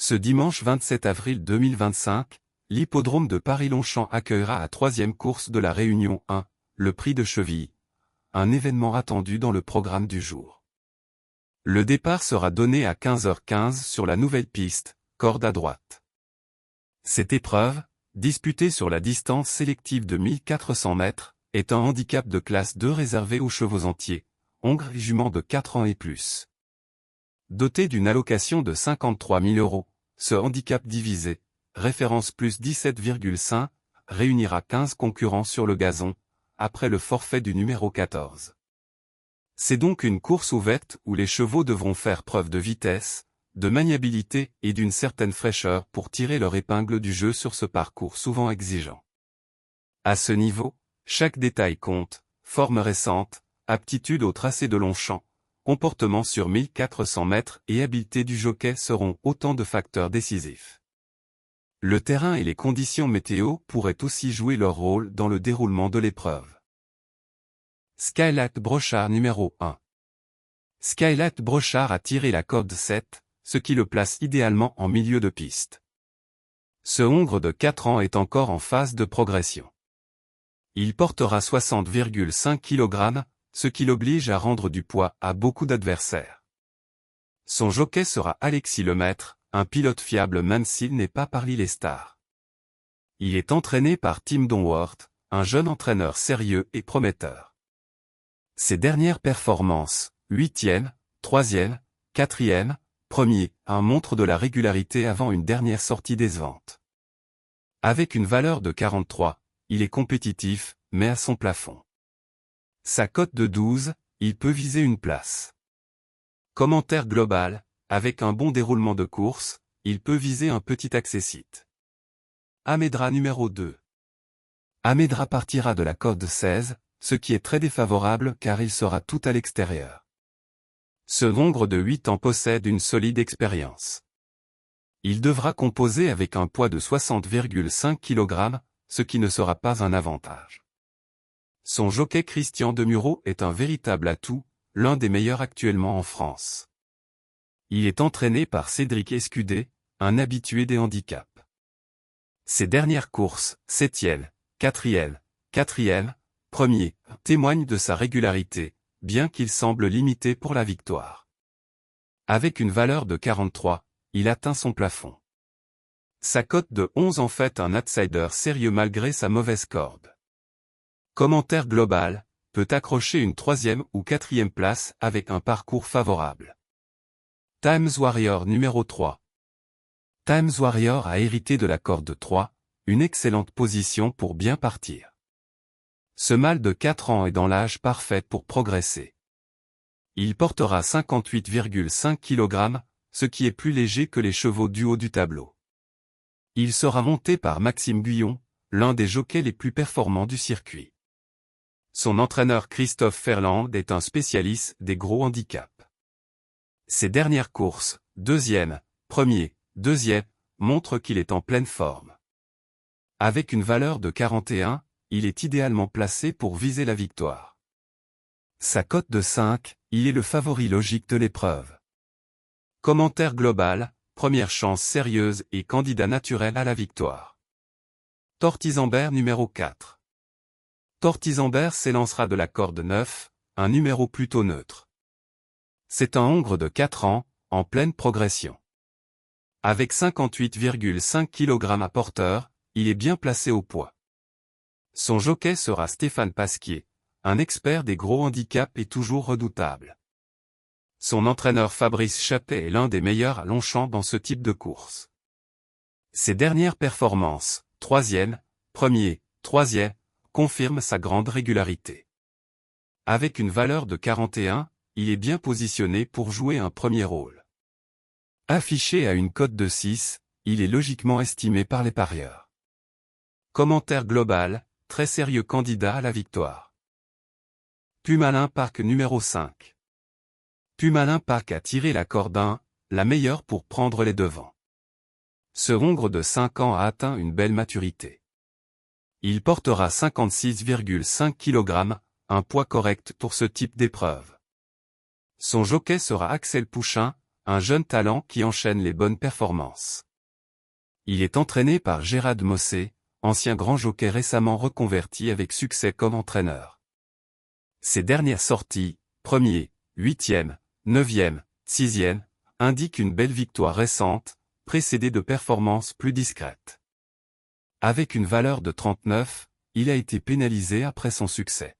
Ce dimanche 27 avril 2025, l'hippodrome de Paris-Longchamp accueillera la 3e course de la Réunion 1, le Prix de Chevilly, un événement attendu dans le programme du jour. Le départ sera donné à 15h15 sur la nouvelle piste, corde à droite. Cette épreuve, disputée sur la distance sélective de 1400 mètres, est un handicap de classe 2 réservé aux chevaux entiers, hongres et juments de 4 ans et plus. Doté d'une allocation de 53 000 €, ce handicap divisé, référence plus 17,5, réunira 15 concurrents sur le gazon, après le forfait du numéro 14. C'est donc une course ouverte où les chevaux devront faire preuve de vitesse, de maniabilité et d'une certaine fraîcheur pour tirer leur épingle du jeu sur ce parcours souvent exigeant. À ce niveau, chaque détail compte, forme récente, aptitude au tracé de Longchamp, comportement sur 1400 mètres et habileté du jockey seront autant de facteurs décisifs. Le terrain et les conditions météo pourraient aussi jouer leur rôle dans le déroulement de l'épreuve. Skylight Brochard numéro 1. Skylight Brochard a tiré la corde 7, ce qui le place idéalement en milieu de piste. Ce hongre de 4 ans est encore en phase de progression. Il portera 60,5 kg, ce qui l'oblige à rendre du poids à beaucoup d'adversaires. Son jockey sera Alexis Lemaître, un pilote fiable même s'il n'est pas parmi les stars. Il est entraîné par Tim Donworth, un jeune entraîneur sérieux et prometteur. Ses dernières performances, 8e, 3e, 4e, 1er, montrent de la régularité avant une dernière sortie décevante. Avec une valeur de 43, il est compétitif, mais à son plafond. Sa cote de 12, il peut viser une place. Commentaire global, avec un bon déroulement de course, il peut viser un petit accessite. Amedra numéro 2. Amedra partira de la corde 16, ce qui est très défavorable car il sera tout à l'extérieur. Ce hongre de 8 ans possède une solide expérience. Il devra composer avec un poids de 60,5 kg, ce qui ne sera pas un avantage. Son jockey Christian Demuro est un véritable atout, l'un des meilleurs actuellement en France. Il est entraîné par Cédric Escudé, un habitué des handicaps. Ses dernières courses, 7e, 4e, 4e, 1er, témoignent de sa régularité, bien qu'il semble limité pour la victoire. Avec une valeur de 43, il atteint son plafond. Sa cote de 11 en fait un outsider sérieux malgré sa mauvaise corde. Commentaire global, peut accrocher une 3e ou 4e place avec un parcours favorable. Times Warrior numéro 3. Times Warrior a hérité de la corde 3, une excellente position pour bien partir. Ce mâle de 4 ans est dans l'âge parfait pour progresser. Il portera 58,5 kg, ce qui est plus léger que les chevaux du haut du tableau. Il sera monté par Maxime Guyon, l'un des jockeys les plus performants du circuit. Son entraîneur Christophe Ferland est un spécialiste des gros handicaps. Ses dernières courses, 2e, 1er, 2e, montrent qu'il est en pleine forme. Avec une valeur de 41, il est idéalement placé pour viser la victoire. Sa cote de 5, il est le favori logique de l'épreuve. Commentaire global, première chance sérieuse et candidat naturel à la victoire. Tortisambert numéro 4. Tortisambert s'élancera de la corde 9, un numéro plutôt neutre. C'est un hongre de 4 ans, en pleine progression. Avec 58,5 kg à porteur, il est bien placé au poids. Son jockey sera Stéphane Pasquier, un expert des gros handicaps et toujours redoutable. Son entraîneur Fabrice Chappet est l'un des meilleurs à Longchamp dans ce type de course. Ses dernières performances, 3e, 1er, 3e, confirment sa grande régularité. Avec une valeur de 41, il est bien positionné pour jouer un premier rôle. Affiché à une cote de 6, il est logiquement estimé par les parieurs. Commentaire global, très sérieux candidat à la victoire. Pumalin Park numéro 5. Pumalin Park a tiré la corde 1, la meilleure pour prendre les devants. Ce hongre de 5 ans a atteint une belle maturité. Il portera 56,5 kg, un poids correct pour ce type d'épreuve. Son jockey sera Axel Pouchin, un jeune talent qui enchaîne les bonnes performances. Il est entraîné par Gérard Mossé, ancien grand jockey récemment reconverti avec succès comme entraîneur. Ses dernières sorties, 1er, 8e, 9e, 6e, indiquent une belle victoire récente, précédée de performances plus discrètes. Avec une valeur de 39, il a été pénalisé après son succès.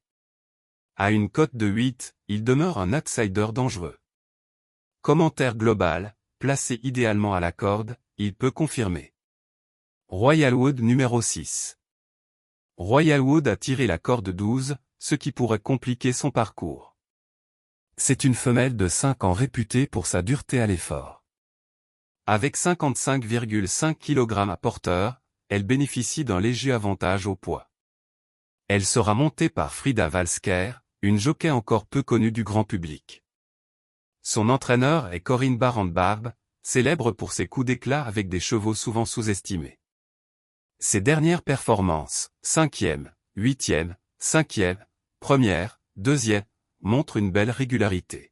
À une cote de 8, il demeure un outsider dangereux. Commentaire global, placé idéalement à la corde, il peut confirmer. Royalwood numéro 6. Royalwood a tiré la corde 12, ce qui pourrait compliquer son parcours. C'est une femelle de 5 ans réputée pour sa dureté à l'effort. Avec 55,5 kg à porteur, elle bénéficie d'un léger avantage au poids. Elle sera montée par Frida Valsker, une jockey encore peu connue du grand public. Son entraîneur est Corinne Barand-Barbe, célèbre pour ses coups d'éclat avec des chevaux souvent sous-estimés. Ses dernières performances, 5e, 8e, 5e, 1er, 2e, montrent une belle régularité.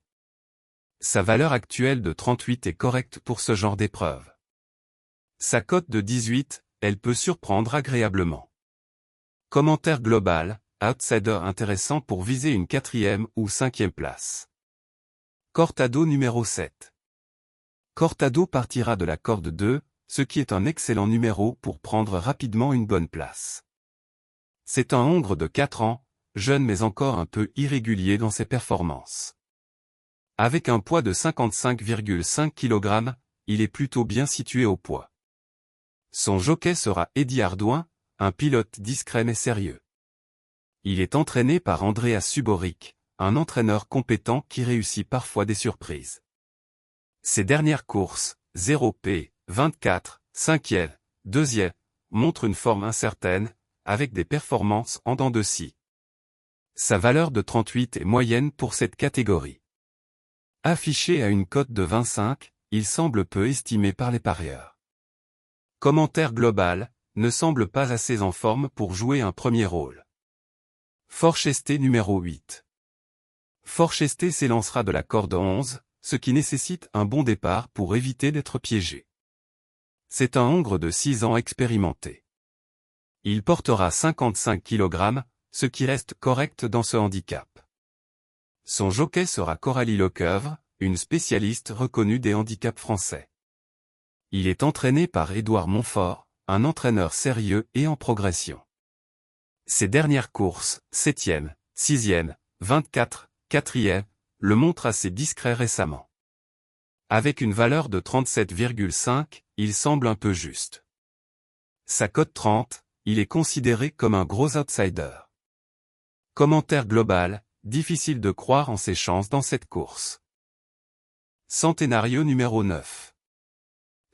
Sa valeur actuelle de 38 est correcte pour ce genre d'épreuve. Sa cote de 18, elle peut surprendre agréablement. Commentaire global, outsider intéressant pour viser une 4e ou 5e place. Cortado numéro 7. Cortado partira de la corde 2, ce qui est un excellent numéro pour prendre rapidement une bonne place. C'est un hongre de 4 ans, jeune mais encore un peu irrégulier dans ses performances. Avec un poids de 55,5 kg, il est plutôt bien situé au poids. Son jockey sera Eddie Ardouin, un pilote discret mais sérieux. Il est entraîné par Andreas Suboric, un entraîneur compétent qui réussit parfois des surprises. Ses dernières courses, 0P, 24, 5e, 2e, montrent une forme incertaine, avec des performances en dents de scie. Sa valeur de 38 est moyenne pour cette catégorie. Affiché à une cote de 25, il semble peu estimé par les parieurs. Commentaire global, ne semble pas assez en forme pour jouer un premier rôle. Forchesté numéro 8. Forchesté s'élancera de la corde 11, ce qui nécessite un bon départ pour éviter d'être piégé. C'est un hongre de 6 ans expérimenté. Il portera 55 kg, ce qui reste correct dans ce handicap. Son jockey sera Coralie Lecoeuvre, une spécialiste reconnue des handicaps français. Il est entraîné par Édouard Montfort, un entraîneur sérieux et en progression. Ses dernières courses, 7e, 6e, 24, 4e, le montrent assez discret récemment. Avec une valeur de 37,5, il semble un peu juste. Sa cote 30, il est considéré comme un gros outsider. Commentaire global, difficile de croire en ses chances dans cette course. Centenario numéro 9.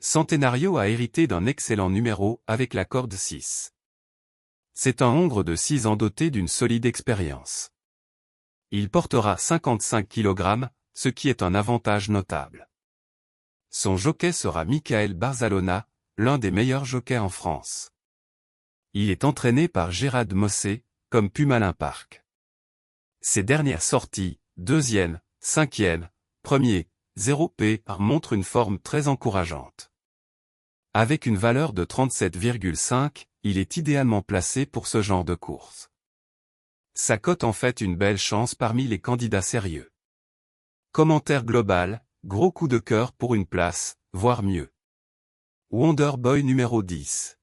Centenario a hérité d'un excellent numéro avec la corde 6. C'est un hongre de 6 ans doté d'une solide expérience. Il portera 55 kg, ce qui est un avantage notable. Son jockey sera Michael Barzalona, l'un des meilleurs jockeys en France. Il est entraîné par Gérard Mossé, comme Pumalin Park. Ses dernières sorties, 2e, 5e, 1er, 0P, montrent une forme très encourageante. Avec une valeur de 37,5, il est idéalement placé pour ce genre de course. Sa cote en fait une belle chance parmi les candidats sérieux. Commentaire global, gros coup de cœur pour une place, voire mieux. Wonder Boy numéro 10.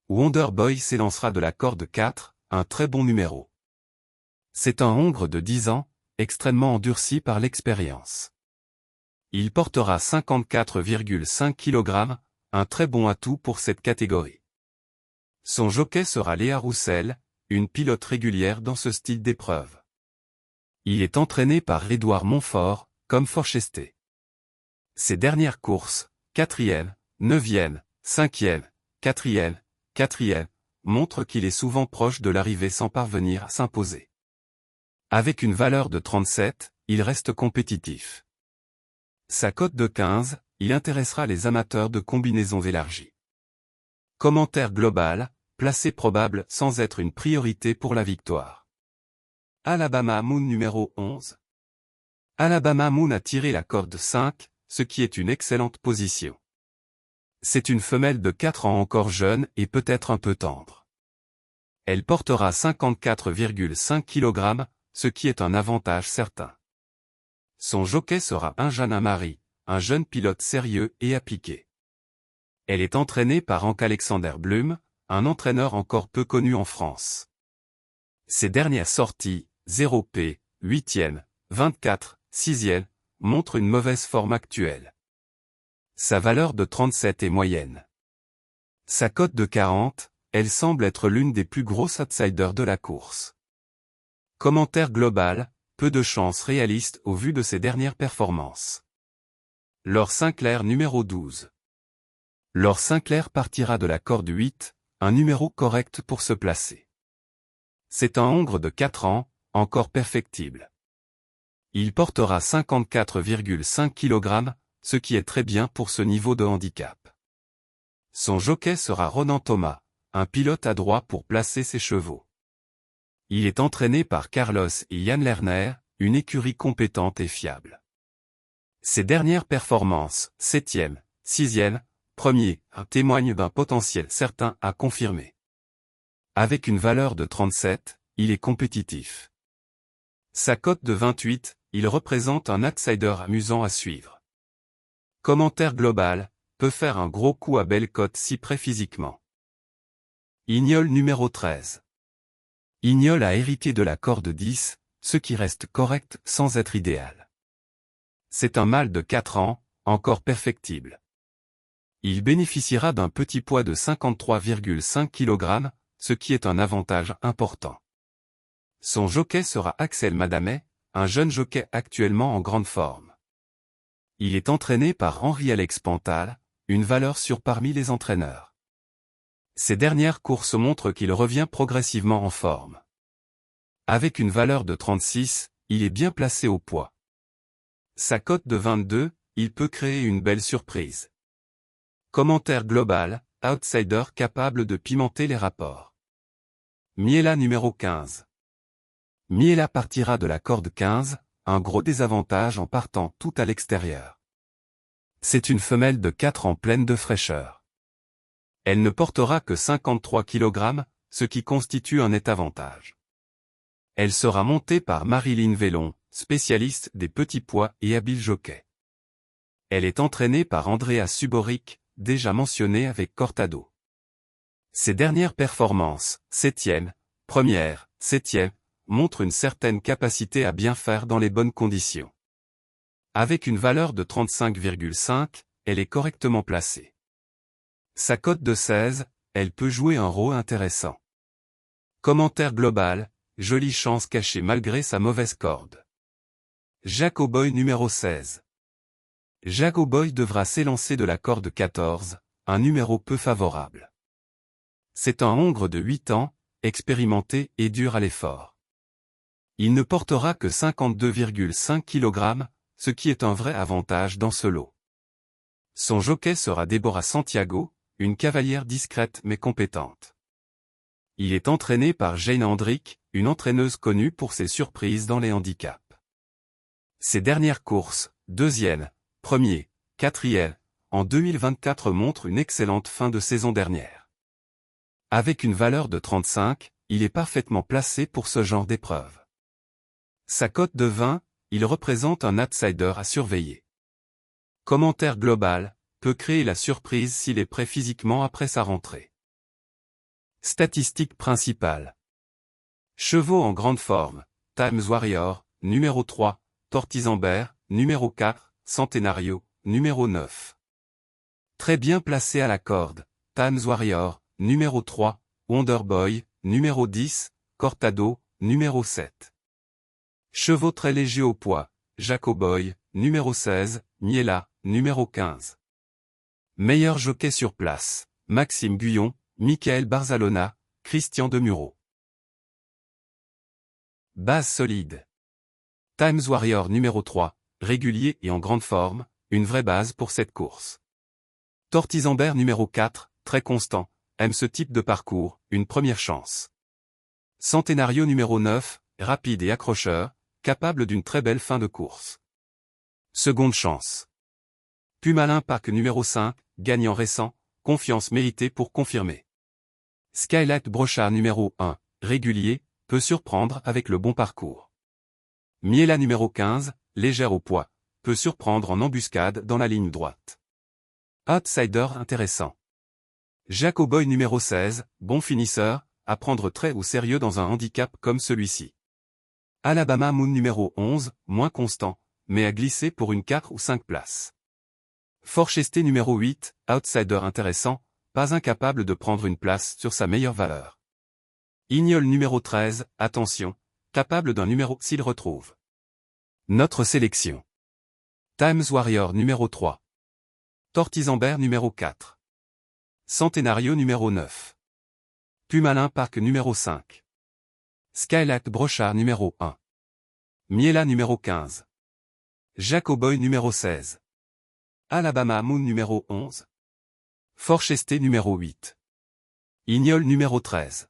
Wonder Boy s'élancera de la corde 4, un très bon numéro. C'est un hongre de 10 ans, extrêmement endurci par l'expérience. Il portera 54,5 kg, un très bon atout pour cette catégorie. Son jockey sera Léa Roussel, une pilote régulière dans ce style d'épreuve. Il est entraîné par Édouard Montfort, comme Forchesté. Ses dernières courses, 4e, 9e, 5e, 4e, 4e, montrent qu'il est souvent proche de l'arrivée sans parvenir à s'imposer. Avec une valeur de 37, il reste compétitif. Sa cote de 15, il intéressera les amateurs de combinaisons élargies. Commentaire global, placé probable sans être une priorité pour la victoire. Alabama Moon numéro 11. Alabama Moon a tiré la corde 5, ce qui est une excellente position. C'est une femelle de 4 ans encore jeune et peut-être un peu tendre. Elle portera 54,5 kg, ce qui est un avantage certain. Son jockey sera un Jeannin Marie, un jeune pilote sérieux et appliqué. Elle est entraînée par Ank-Alexander Blum, un entraîneur encore peu connu en France. Ses dernières sorties, 0P, 8e, 24, 6e, montrent une mauvaise forme actuelle. Sa valeur de 37 est moyenne. Sa cote de 40, elle semble être l'une des plus grosses outsiders de la course. Commentaire global, peu de chance réaliste au vu de ses dernières performances. Laure Sinclair numéro 12. Laure Sinclair partira de la corde 8, un numéro correct pour se placer. C'est un hongre de 4 ans, encore perfectible. Il portera 54,5 kg, ce qui est très bien pour ce niveau de handicap. Son jockey sera Ronan Thomas, un pilote adroit pour placer ses chevaux. Il est entraîné par Carlos et Yann Lerner, une écurie compétente et fiable. Ses dernières performances, 7e, 6e, 1er, témoignent d'un potentiel certain à confirmer. Avec une valeur de 37, il est compétitif. Sa cote de 28, il représente un outsider amusant à suivre. Commentaire global, peut faire un gros coup à belle cote si prêt physiquement. Ignol numéro 13. Ignol a hérité de la corde 10, ce qui reste correct sans être idéal. C'est un mâle de 4 ans, encore perfectible. Il bénéficiera d'un petit poids de 53,5 kg, ce qui est un avantage important. Son jockey sera Axel Madamet, un jeune jockey actuellement en grande forme. Il est entraîné par Henri-Alex Pantal, une valeur sûre parmi les entraîneurs. Ses dernières courses montrent qu'il revient progressivement en forme. Avec une valeur de 36, il est bien placé au poids. Sa cote de 22, il peut créer une belle surprise. Commentaire global, outsider capable de pimenter les rapports. Miela numéro 15. Miela partira de la corde 15, un gros désavantage en partant tout à l'extérieur. C'est une femelle de 4 ans pleine de fraîcheur. Elle ne portera que 53 kg, ce qui constitue un net avantage. Elle sera montée par Marilyn Vellon, spécialiste des petits poids et habile jockey. Elle est entraînée par Andrea Suboric, déjà mentionné avec Cortado. Ses dernières performances, 7e, 1er, 7e, montrent une certaine capacité à bien faire dans les bonnes conditions. Avec une valeur de 35,5, elle est correctement placée. Sa cote de 16, elle peut jouer un rôle intéressant. Commentaire global, jolie chance cachée malgré sa mauvaise corde. Jacoboy numéro 16. Jacoboy devra s'élancer de la corde 14, un numéro peu favorable. C'est un hongre de 8 ans, expérimenté et dur à l'effort. Il ne portera que 52,5 kg, ce qui est un vrai avantage dans ce lot. Son jockey sera Deborah Santiago, une cavalière discrète mais compétente. Il est entraîné par Jane Hendrick, une entraîneuse connue pour ses surprises dans les handicaps. Ses dernières courses, 2e, 1er, 4e, en 2024 montrent une excellente fin de saison dernière. Avec une valeur de 35, il est parfaitement placé pour ce genre d'épreuve. Sa cote de 20, il représente un outsider à surveiller. Commentaire global, peut créer la surprise s'il est prêt physiquement après sa rentrée. Statistiques principales. Chevaux en grande forme, Times Warrior, numéro 3, Tortisambert, numéro 4, Centenario, numéro 9. Très bien placé à la corde, Times Warrior, numéro 3, Wonderboy, numéro 10, Cortado, numéro 7. Chevaux très légers au poids, Jacoboy, numéro 16, Miela, numéro 15. Meilleur jockey sur place, Maxime Guyon, Michael Barzalona, Christian Demuro. Base solide. Times Warrior numéro 3, régulier et en grande forme, une vraie base pour cette course. Tortisambert numéro 4, très constant, aime ce type de parcours, une première chance. Centenario numéro 9, rapide et accrocheur, capable d'une très belle fin de course. Seconde chance. Pumalin Park numéro 5, gagnant récent, confiance méritée pour confirmer. Skylight Brochard numéro 1, régulier, peut surprendre avec le bon parcours. Miela numéro 15, légère au poids, peut surprendre en embuscade dans la ligne droite. Outsider intéressant. Jacoboy numéro 16, bon finisseur, à prendre très au sérieux dans un handicap comme celui-ci. Alabama Moon numéro 11, moins constant, mais à glisser pour une 4 ou 5 places. Forchester numéro 8, outsider intéressant, pas incapable de prendre une place sur sa meilleure valeur. Ignol numéro 13, attention, capable d'un numéro s'il retrouve. Notre sélection. Times Warrior numéro 3. Tortisambert numéro 4. Centenario numéro 9. Pumalin Park numéro 5. Skylight Brochard numéro 1. Miela numéro 15. Jacoboy numéro 16. Alabama Moon numéro 11. Forchester numéro 8. Ignol numéro 13.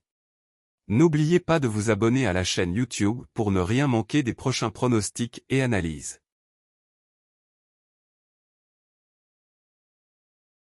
N'oubliez pas de vous abonner à la chaîne YouTube pour ne rien manquer des prochains pronostics et analyses.